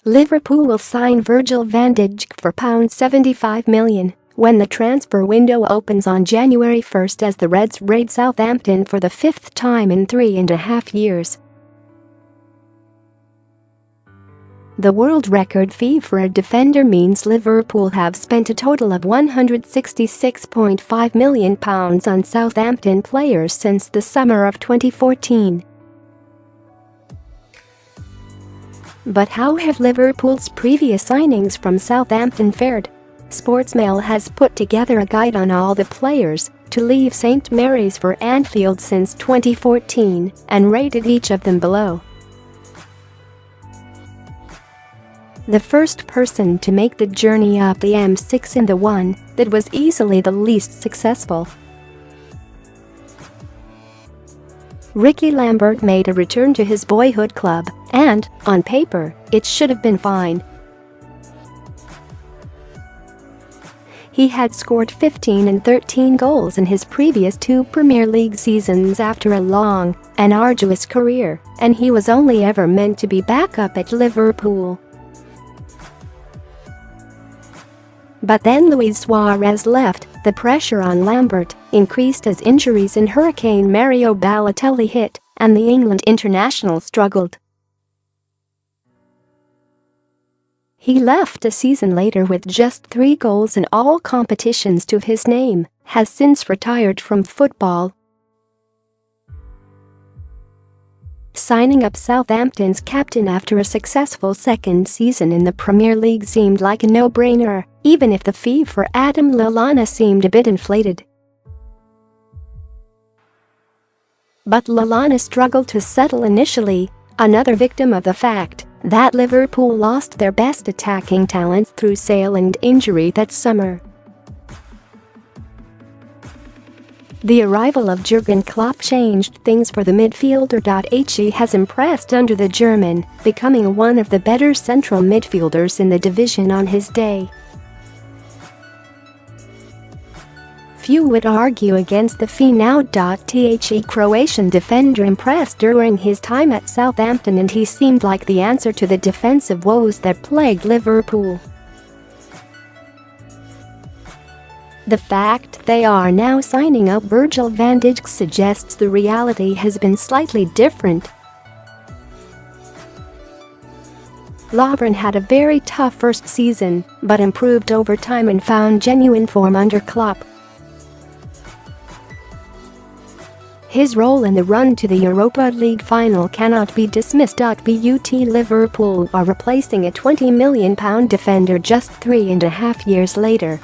Liverpool will sign Virgil van Dijk for £75 million when the transfer window opens on January 1 as the Reds raid Southampton for the fifth time in 3.5 years. The world record fee for a defender means Liverpool have spent a total of £166.5 million on Southampton players since the summer of 2014. But how have Liverpool's previous signings from Southampton fared? Sportsmail has put together a guide on all the players to leave St Mary's for Anfield since 2014 and rated each of them below. The first person to make the journey up the M6 and the one that was easily the least successful. Ricky Lambert made a return to his boyhood club, and, on paper, it should have been fine. He had scored 15 and 13 goals in his previous two Premier League seasons after a long and arduous career, and he was only ever meant to be back up at Liverpool. But then Luis Suarez left, the pressure on Lambert increased as injuries and Hurricane Mario Balotelli hit, and the England international struggled. He left a season later with just 3 goals in all competitions to his name, has since retired from football. Signing up Southampton's captain after a successful second season in the Premier League seemed like a no-brainer, even if the fee for Adam Lallana seemed a bit inflated. But Lallana struggled to settle initially, another victim of the fact that Liverpool lost their best attacking talents through sale and injury that summer. The arrival of Jurgen Klopp changed things for the midfielder. He has impressed under the German, becoming one of the better central midfielders in the division on his day. Few would argue against the fee now. The Croatian defender impressed during his time at Southampton, and he seemed like the answer to the defensive woes that plagued Liverpool. The fact they are now signing up Virgil van Dijk suggests the reality has been slightly different. Lovren had a very tough first season, but improved over time and found genuine form under Klopp. His role in the run to the Europa League final cannot be dismissed. But Liverpool are replacing a £20 million defender just 3.5 years later.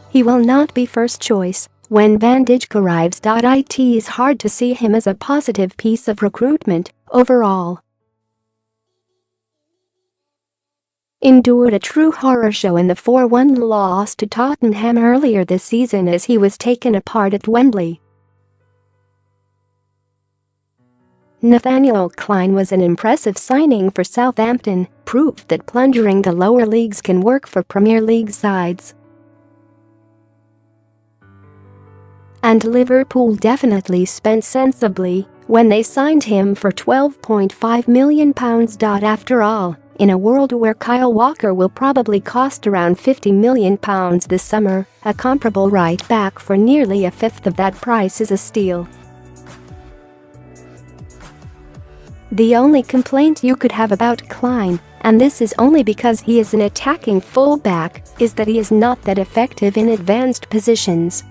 He will not be first choice when Van Dijk arrives. It is hard to see him as a positive piece of recruitment overall. Endured a true horror show in the 4-1 loss to Tottenham earlier this season as he was taken apart at Wembley. Nathaniel Clyne was an impressive signing for Southampton, proof that plundering the lower leagues can work for Premier League sides. And Liverpool definitely spent sensibly when they signed him for £12.5 million. After all, in a world where Kyle Walker will probably cost around £50 million this summer, a comparable right-back for nearly a fifth of that price is a steal. The only complaint you could have about Clyne, and this is only because he is an attacking fullback, is that he is not that effective in advanced positions.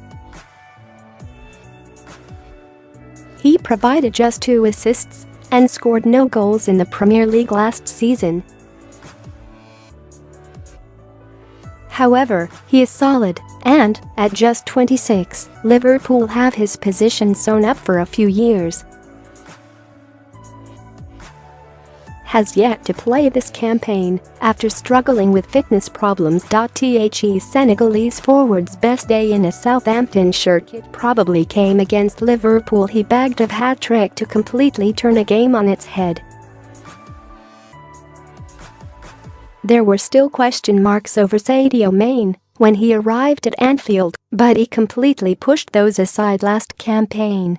He provided just 2 assists and scored no goals in the Premier League last season. However, he is solid, and, at just 26, Liverpool have his position sewn up for a few years. Has yet to play this campaign after struggling with fitness problems. The Senegalese forward's best day in a Southampton shirt kit probably came against Liverpool. He bagged a hat-trick to completely turn a game on its head. There were still question marks over Sadio Mane when he arrived at Anfield, but he completely pushed those aside last campaign.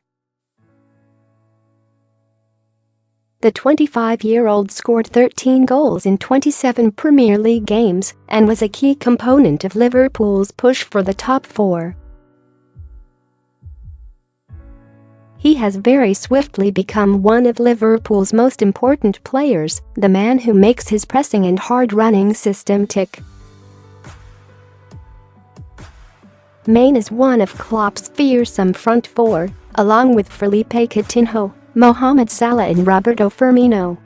The 25-year-old scored 13 goals in 27 Premier League games and was a key component of Liverpool's push for the top four. He has very swiftly become one of Liverpool's most important players, the man who makes his pressing and hard-running system tick. Maine is one of Klopp's fearsome front four, along with Felipe Coutinho, Mohamed Salah and Roberto Firmino.